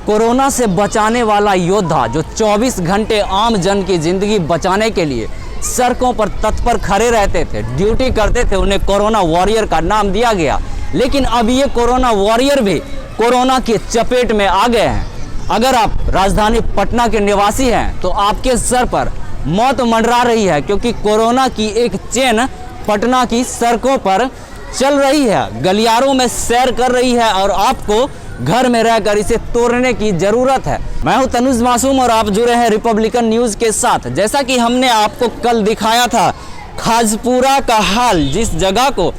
Corona से बचाने वाला योद्धा जो 24 घंटे आम जन की ज़िंदगी बचाने के लिए सड़कों पर तत्पर खड़े रहते थे, ड्यूटी करते थे, उन्हें कोरोना वॉरियर का नाम दिया गया। लेकिन अब ये कोरोना वॉरियर भी कोरोना की चपेट में आ गए हैं। अगर आप राजधानी पटना के निवासी हैं तो आपके सर पर मौत मंडरा रही है, क्योंकि कोरोना की एक चेन पटना की सड़कों पर चल रही है, गलियारों में सैर कर रही है और आपको घर में रहकर इसे तोड़ने की जरूरत है। मैं हूं तनुज मासूम और आप जुड़े हैं रिपब्लिकन न्यूज़ के साथ। जैसा कि हमने आपको कल दिखाया था खाजपुरा का हाल, जिस जगह को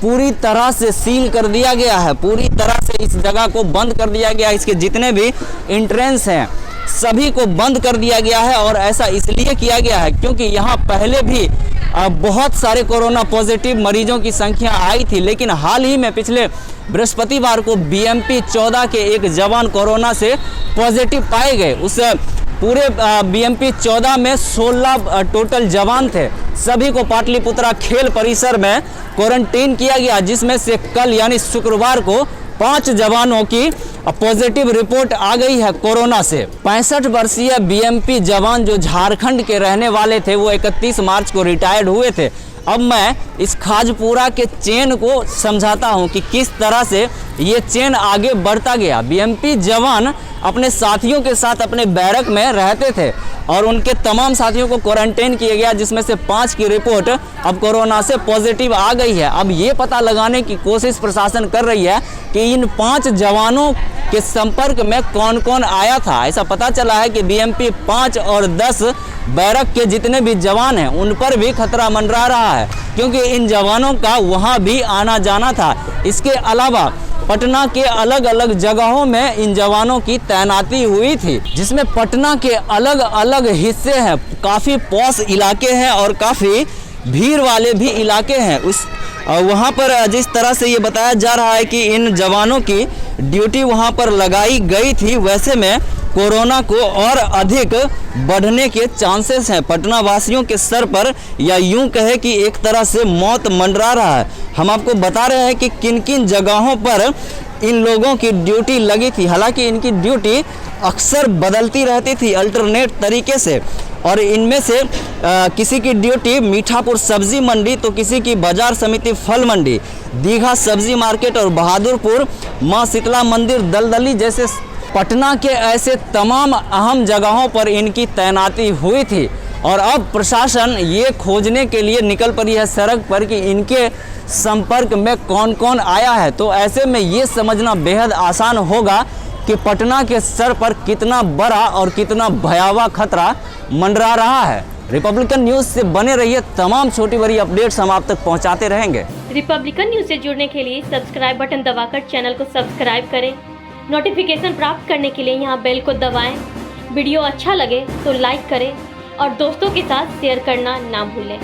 पूरी तरह से सील कर दिया गया है, पूरी तरह से इस जगह को बंद कर दिया गया है, इसके जितने भी एंट्रेंस हैं सभी को बंद कर दिया गया है। और ऐसा इसलिए किया गया है क्योंकि यहाँ पहले भी बहुत सारे कोरोना पॉजिटिव मरीजों की संख्या आई थी, लेकिन हाल ही में पिछले बृहस्पतिवार को बीएमपी 14 के एक जवान कोरोना से पॉजिटिव पाए गए। उस पूरे बीएमपी 14 में 16 टोटल जवान थे। सभी को पाटलिपुत्रा खेल परिसर में क्वारंटीन किया गया, जिसमें से कल यानी शुक्रवार को 5 जवानों की पॉजिटिव रिपोर्ट आ गई है कोरोना से। 65 वर्षीय बीएमपी जवान जो झारखंड के रहने वाले थे, वो 31 मार्च को रिटायर्ड हुए थे। अब मैं इस खाजपुरा के चेन को समझाता हूं कि किस तरह से ये चेन आगे बढ़ता गया। बीएमपी जवान अपने साथियों के साथ अपने बैरक में रहते थे और उनके तमाम साथियों को क्वारंटाइन किया गया, जिसमें से 5 की रिपोर्ट अब कोरोना से पॉजिटिव आ गई है। अब ये पता लगाने की कोशिश प्रशासन कर रही है कि इन 5 जवानों के संपर्क में कौन कौन आया था। ऐसा पता चला है कि बीएमपी 5 और 10 बैरक के जितने भी जवान हैं उन पर भी खतरा मंडरा रहा है, क्योंकि इन जवानों का वहां भी आना जाना था। इसके अलावा पटना के अलग अलग जगहों में इन जवानों की तैनाती हुई थी, जिसमें पटना के अलग अलग हिस्से हैं, काफ़ी पॉश इलाके हैं और काफ़ी भीड़ वाले भी इलाके हैं। वहाँ पर जिस तरह से ये बताया जा रहा है कि इन जवानों की ड्यूटी वहाँ पर लगाई गई थी, वैसे में कोरोना को और अधिक बढ़ने के चांसेस हैं। पटना वासियों के सर पर, या यूं कहे कि एक तरह से मौत मंडरा रहा है। हम आपको बता रहे हैं कि किन किन जगहों पर इन लोगों की ड्यूटी लगी थी। हालांकि इनकी ड्यूटी अक्सर बदलती रहती थी अल्टरनेट तरीके से, और इनमें से किसी की ड्यूटी मीठापुर सब्जी मंडी, तो किसी की बाजार समिति फल मंडी, दीघा सब्जी मार्केट और बहादुरपुर माँ शीतला मंदिर दलदली जैसे पटना के ऐसे तमाम अहम जगहों पर इनकी तैनाती हुई थी। और अब प्रशासन ये खोजने के लिए निकल पड़ी है सड़क पर कि इनके संपर्क में कौन कौन आया है। तो ऐसे में ये समझना बेहद आसान होगा कि पटना के सर पर कितना बड़ा और कितना भयावह खतरा मंडरा रहा है। रिपब्लिकन न्यूज़ से बने रहिए, तमाम छोटी बड़ी अपडेट्स हम आप तक पहुंचाते रहेंगे। रिपब्लिकन न्यूज़ से जुड़ने के लिए सब्सक्राइब बटन दबाकर चैनल को सब्सक्राइब करें। नोटिफिकेशन प्राप्त करने के लिए यहाँ बेल को दबाएं। वीडियो अच्छा लगे तो लाइक करें और दोस्तों के साथ शेयर करना ना भूलें।